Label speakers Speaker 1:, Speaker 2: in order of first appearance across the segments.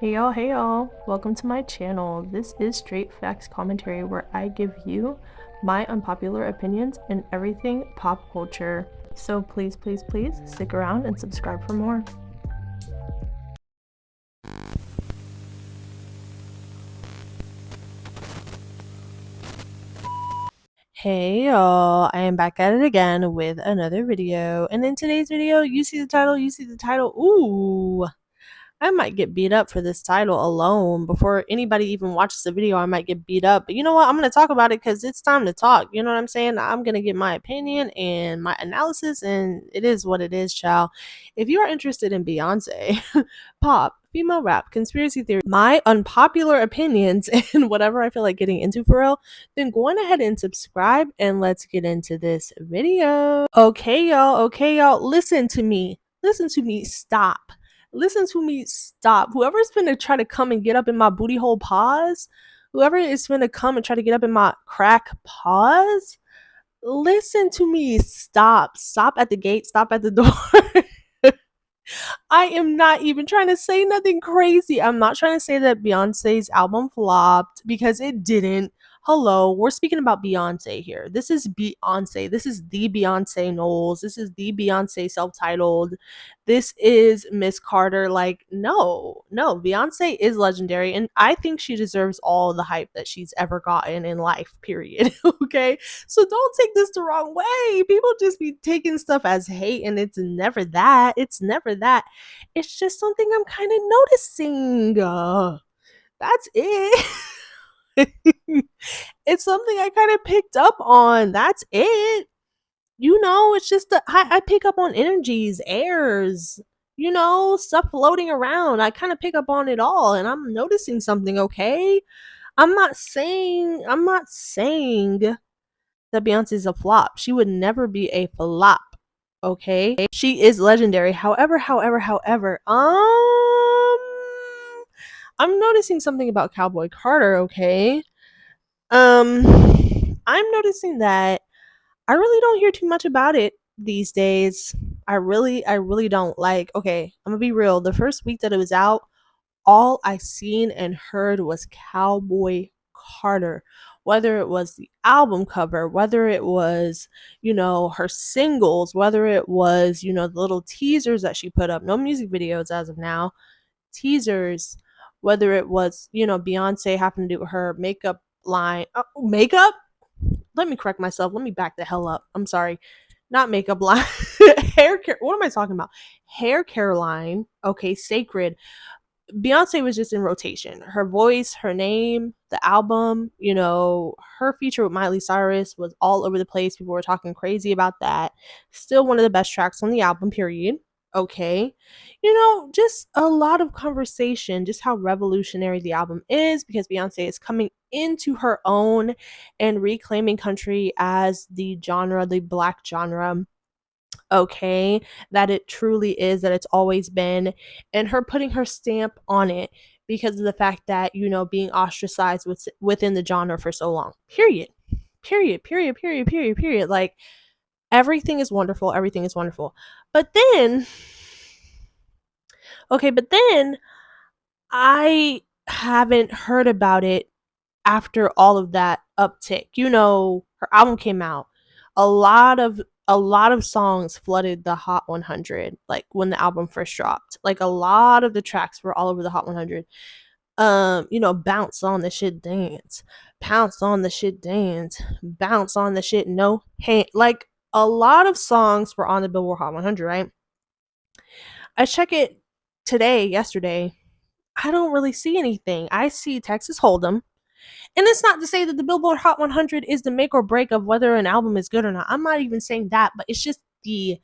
Speaker 1: Hey y'all, welcome to my channel. This is Straight Facts Commentary where I give you my unpopular opinions in everything pop culture. So please stick around and subscribe for more. Hey y'all, I am back at it again with another video. And in today's video, you see the title, ooh, I might get beat up for this title alone. Before anybody even watches the video, I might get beat up. But you know what? I'm going to talk about it because it's time to talk. You know what I'm saying? I'm going to get my opinion and my analysis, and it is what it is, child. If you are interested in Beyonce, pop, female rap, conspiracy theory, my unpopular opinions, and whatever I feel like getting into for real, then go on ahead and subscribe and let's get into this video. Okay, y'all. Listen to me. Stop. Listen to me, stop. Whoever's gonna try to come and get up in my booty hole paws, whoever is gonna come and try to get up in my crack paws, listen to me, stop. Stop at the gate, stop at the door. I am not even trying to say nothing crazy. I'm not trying to say that Beyonce's album flopped because it didn't. Hello, we're speaking about Beyonce here. This is Beyonce. This is the Beyonce Knowles. This is the Beyonce self-titled. This is Miss Carter. Like, no, Beyonce is legendary, and I think she deserves all the hype that she's ever gotten in life, period. Okay? So don't take this the wrong way. People just be taking stuff as hate, and it's never that. It's never that. It's just something I'm kind of noticing. That's it. It's something I kind of picked up on. That's it. It's just that I pick up on energies, airs, stuff floating around. I kind of pick up on it all, and I'm noticing something, okay? I'm not saying that Beyonce's a flop. She would never be a flop, okay? She is legendary. However, I'm noticing something about Cowboy Carter, okay? Um, I'm noticing that I really don't hear too much about it these days. I really don't. Like, okay, I'm gonna be real. The first week that it was out, all I seen and heard was Cowboy Carter. Whether it was the album cover, whether it was, her singles, whether it was, the little teasers that she put up, no music videos as of now, teasers, whether it was, Beyonce having to do her makeup line. Makeup? Let me correct myself. Let me back the hell up. I'm sorry. Not makeup line. Hair care. What am I talking about? Hair care line. Okay, sacred. Beyonce was just in rotation. Her voice, her name, the album, her feature with Miley Cyrus was all over the place. People were talking crazy about that. Still one of the best tracks on the album, period. Okay. Just a lot of conversation, just how revolutionary the album is because Beyonce is coming into her own and reclaiming country as the genre, the black genre, okay, that it truly is, that it's always been, and her putting her stamp on it because of the fact that, being ostracized within the genre for so long. Period. Like, everything is wonderful. But then, I haven't heard about it after all of that uptick. Her album came out. A lot of songs flooded the Hot 100, like when the album first dropped. Like, a lot of the tracks were all over the Hot 100. Bounce on the shit dance, pounce on the shit dance, bounce on the shit no hand. Like, a lot of songs were on the Billboard Hot 100, right? I check it yesterday. I don't really see anything. I see Texas Hold'em. And it's not to say that the Billboard Hot 100 is the make or break of whether an album is good or not. I'm not even saying that, but it's just the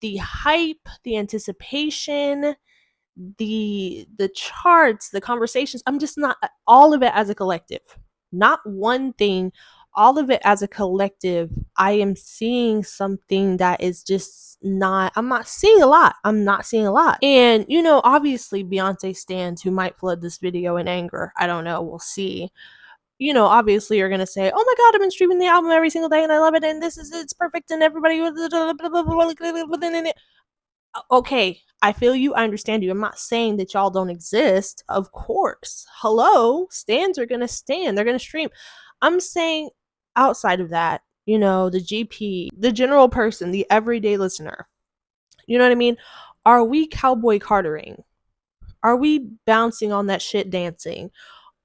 Speaker 1: hype, the anticipation, the charts, the conversations. I'm just not all of it as a collective. Not one thing, all of it as a collective. I am seeing something that is just not, I'm not seeing a lot. And obviously Beyonce stans who might flood this video in anger. I don't know, we'll see. Obviously you're gonna say, "Oh my god, I've been streaming the album every single day and I love it and it's perfect and everybody." Okay, I feel you. I understand you. I'm not saying that y'all don't exist. Of course. Hello, stands are going to stand. They're going to stream. I'm saying outside of that, the GP, the general person, the everyday listener. You know what I mean? Are we Cowboy Cartering? Are we bouncing on that shit dancing?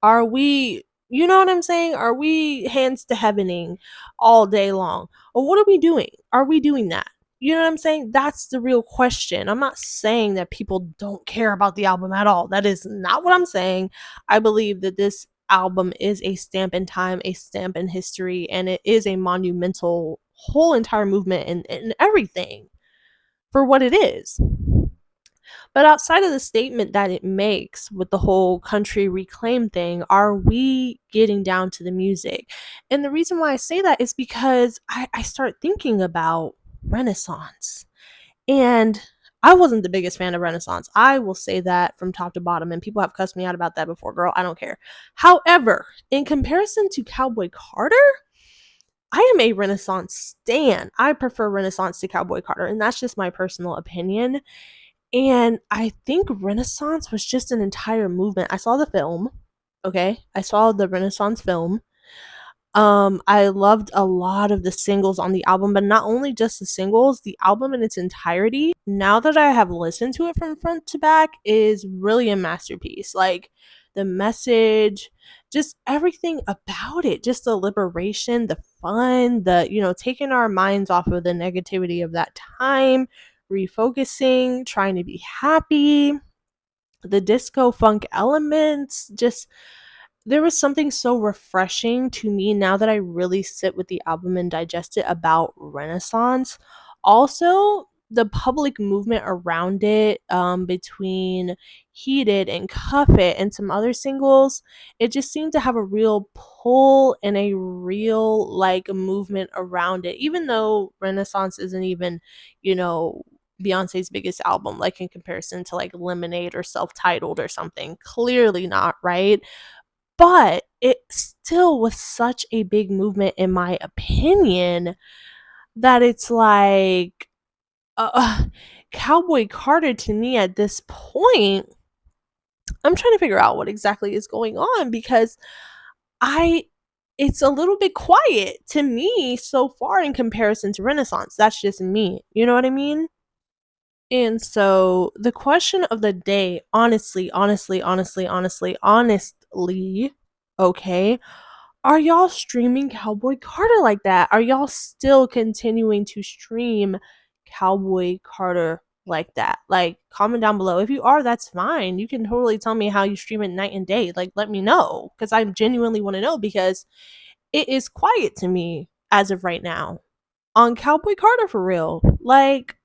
Speaker 1: Are we, you know what I'm saying? Are we hands to heavening all day long? Or what are we doing? Are we doing that? You know what I'm saying? That's the real question. I'm not saying that people don't care about the album at all. That is not what I'm saying. I believe that this album is a stamp in time, a stamp in history, and it is a monumental whole entire movement and everything for what it is. But outside of the statement that it makes with the whole country reclaim thing, are we getting down to the music? And the reason why I say that is because I start thinking about Renaissance. And I wasn't the biggest fan of Renaissance. I will say that from top to bottom, and people have cussed me out about that before. Girl, I don't care. However, in comparison to Cowboy Carter, I am a Renaissance stan. I prefer Renaissance to Cowboy Carter, and that's just my personal opinion. And I think Renaissance was just an entire movement. I saw the film, okay? I saw the Renaissance film. I loved a lot of the singles on the album, but not only just the singles, the album in its entirety, now that I have listened to it from front to back, is really a masterpiece. Like the message, just everything about it, just the liberation, the fun, taking our minds off of the negativity of that time, refocusing, trying to be happy, the disco funk elements, just there was something so refreshing to me now that I really sit with the album and digest it about Renaissance. Also, the public movement around it, between Heated and Cuff It and some other singles, it just seemed to have a real pull and a real like movement around it. Even though Renaissance isn't even, Beyonce's biggest album, like in comparison to like Lemonade or Self Titled or something. Clearly not, right? But it still was such a big movement, in my opinion, that it's like, uh, Cowboy Carter to me at this point, I'm trying to figure out what exactly is going on because I it's a little bit quiet to me so far in comparison to Renaissance. That's just me. You know what I mean? And so the question of the day, honestly, okay, are y'all streaming Cowboy Carter like that? Are y'all still continuing to stream Cowboy Carter like that? Like, comment down below. If you are, that's fine. You can totally tell me how you stream it night and day. Like, let me know because I genuinely want to know because it is quiet to me as of right now on Cowboy Carter for real. Like,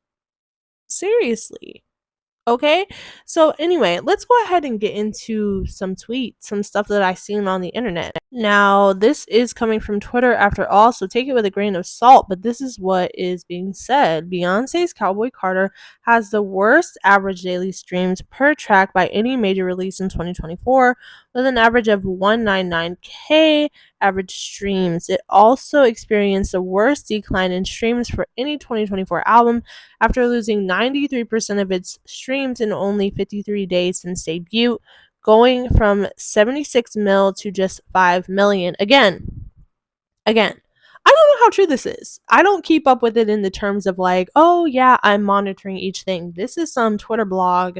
Speaker 1: seriously. Okay. So anyway, let's go ahead and get into some tweets, some stuff that I seen on the internet. Now, this is coming from Twitter after all, so take it with a grain of salt, but this is what is being said. Beyonce's Cowboy Carter has the worst average daily streams per track by any major release in 2024, with an average of 199K average streams. It also experienced the worst decline in streams for any 2024 album after losing 93% of its streams in only 53 days since debut, going from 76 mil to just 5 million. Again, I don't know how true this is. I don't keep up with it in the terms of like, oh yeah, I'm monitoring each thing. This is some Twitter blog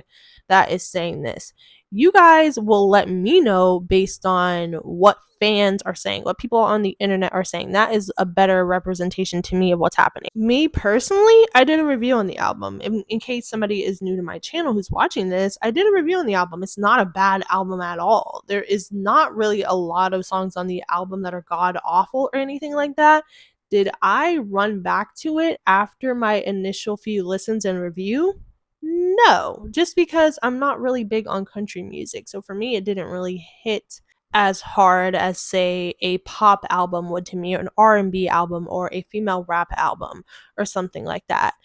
Speaker 1: that is saying this. You guys will let me know based on what fans are saying, what people on the internet are saying. That is a better representation to me of what's happening. Me personally, I did a review on the album. In case somebody is new to my channel who's watching this, I did a review on the album. It's not a bad album at all. There is not really a lot of songs on the album that are god awful or anything like that. Did I run back to it after my initial few listens and review? No, just because I'm not really big on country music. So for me, it didn't really hit as hard as say a pop album would to me, or an R&B album or a female rap album or something like that.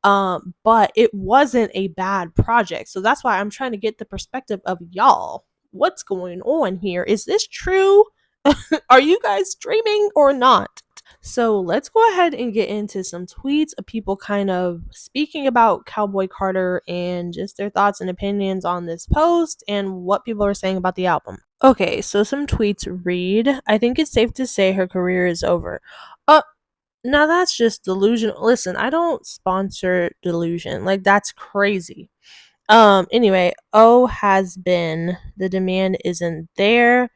Speaker 1: But it wasn't a bad project. So that's why I'm trying to get the perspective of y'all. What's going on here? Is this true? Are you guys streaming or not? So let's go ahead and get into some tweets of people kind of speaking about Cowboy Carter and just their thoughts and opinions on this post and what people are saying about the album. Okay, so some tweets read, I think it's safe to say her career is over. Uh, now that's just delusion. Listen, I don't sponsor delusion. Like, that's crazy. Anyway, has been. The demand isn't there.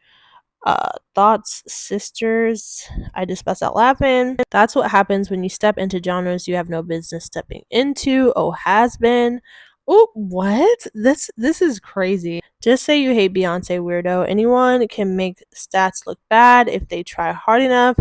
Speaker 1: Thoughts, sisters. I just bust out laughing. That's what happens when you step into genres you have no business stepping into. Has been. Oh, what? This is crazy. Just say you hate Beyonce, weirdo. Anyone can make stats look bad if they try hard enough.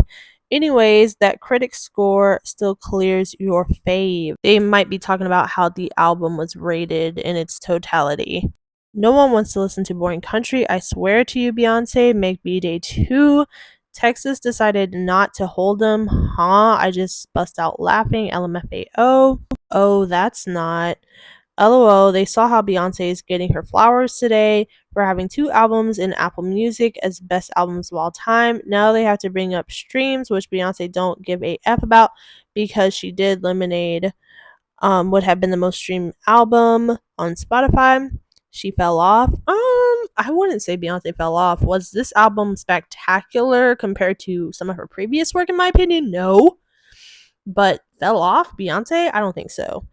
Speaker 1: Anyways, that critic score still clears your fave. They might be talking about how the album was rated in its totality. No one wants to listen to boring country. I swear to you, Beyonce, make B-Day 2. Texas decided not to hold them. Huh? I just bust out laughing. LMFAO. Oh, that's not. LOL, they saw how Beyonce is getting her flowers today for having 2 albums in Apple Music as best albums of all time. Now they have to bring up streams, which Beyonce don't give a F about because she did Lemonade, would have been the most streamed album on Spotify. She fell off. I wouldn't say Beyonce fell off. Was this album spectacular compared to some of her previous work, in my opinion? No. But fell off? Beyonce? I don't think so.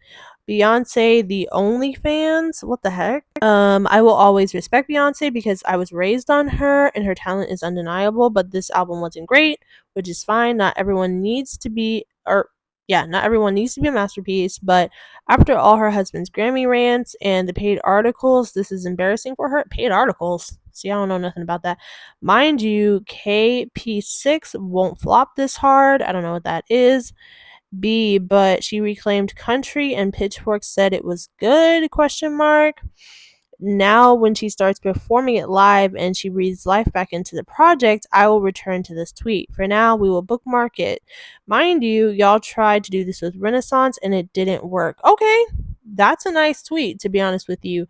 Speaker 1: Beyonce, the OnlyFans? What the heck? I will always respect Beyonce because I was raised on her and her talent is undeniable, but this album wasn't great, which is fine. Not everyone needs to be, not everyone needs to be a masterpiece, but after all her husband's Grammy rants and the paid articles, this is embarrassing for her. Paid articles? See, I don't know nothing about that. Mind you, KP6 won't flop this hard. I don't know what that is. B, but she reclaimed country and Pitchfork said it was good, question mark. Now when she starts performing it live and she breathes life back into the project, I will return to this tweet. For now, we will bookmark it. Mind you, y'all tried to do this with Renaissance and it didn't work. Okay, that's a nice tweet, to be honest with you.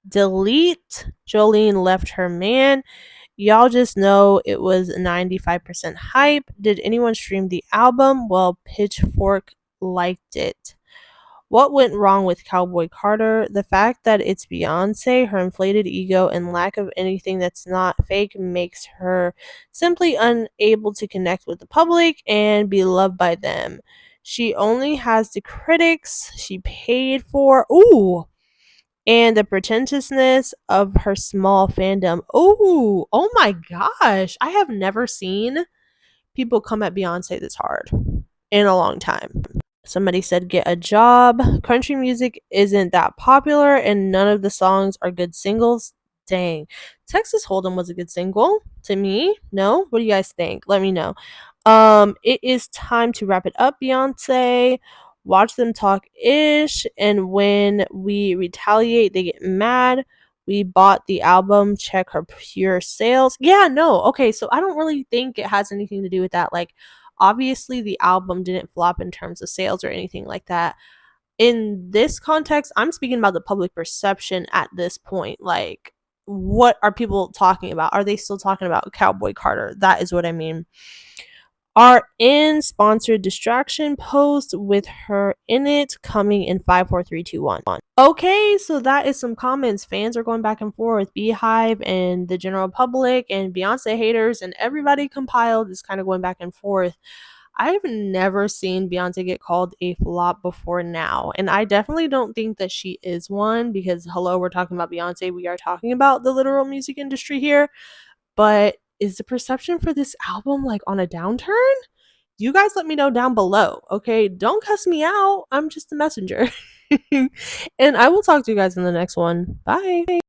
Speaker 1: Delete. Jolene left her man. Y'all just know it was 95% hype. Did anyone stream the album? Well, Pitchfork liked it. What went wrong with Cowboy Carter? The fact that it's Beyonce, her inflated ego, and lack of anything that's not fake makes her simply unable to connect with the public and be loved by them. She only has the critics she paid for. Ooh, and the pretentiousness of her small fandom. Oh my gosh. I have never seen people come at Beyonce this hard in a long time. Somebody said, get a job. Country music isn't that popular, and none of the songs are good singles. Dang. Texas Hold'em was a good single to me. No? What do you guys think? Let me know. It is time to wrap it up, Beyonce. Watch them talk ish, and when we retaliate, they get mad. We bought the album, check her pure sales. Yeah, no. Okay, so I don't really think it has anything to do with that. Like, obviously, the album didn't flop in terms of sales or anything like that. In this context, I'm speaking about the public perception at this point. Like, what are people talking about? Are they still talking about Cowboy Carter? That is what I mean. Are in sponsored distraction post with her in it coming in 5, 4, 3, 2, 1. Okay, so that is some comments. Fans are going back and forth. Beehive and the general public and Beyonce haters and everybody compiled is kind of going back and forth. I've never seen Beyonce get called a flop before now, and I definitely don't think that she is one because, hello, we're talking about Beyonce. We are talking about the literal music industry here. But is the perception for this album like on a downturn? You guys let me know down below, okay? Don't cuss me out. I'm just a messenger. And I will talk to you guys in the next one. Bye.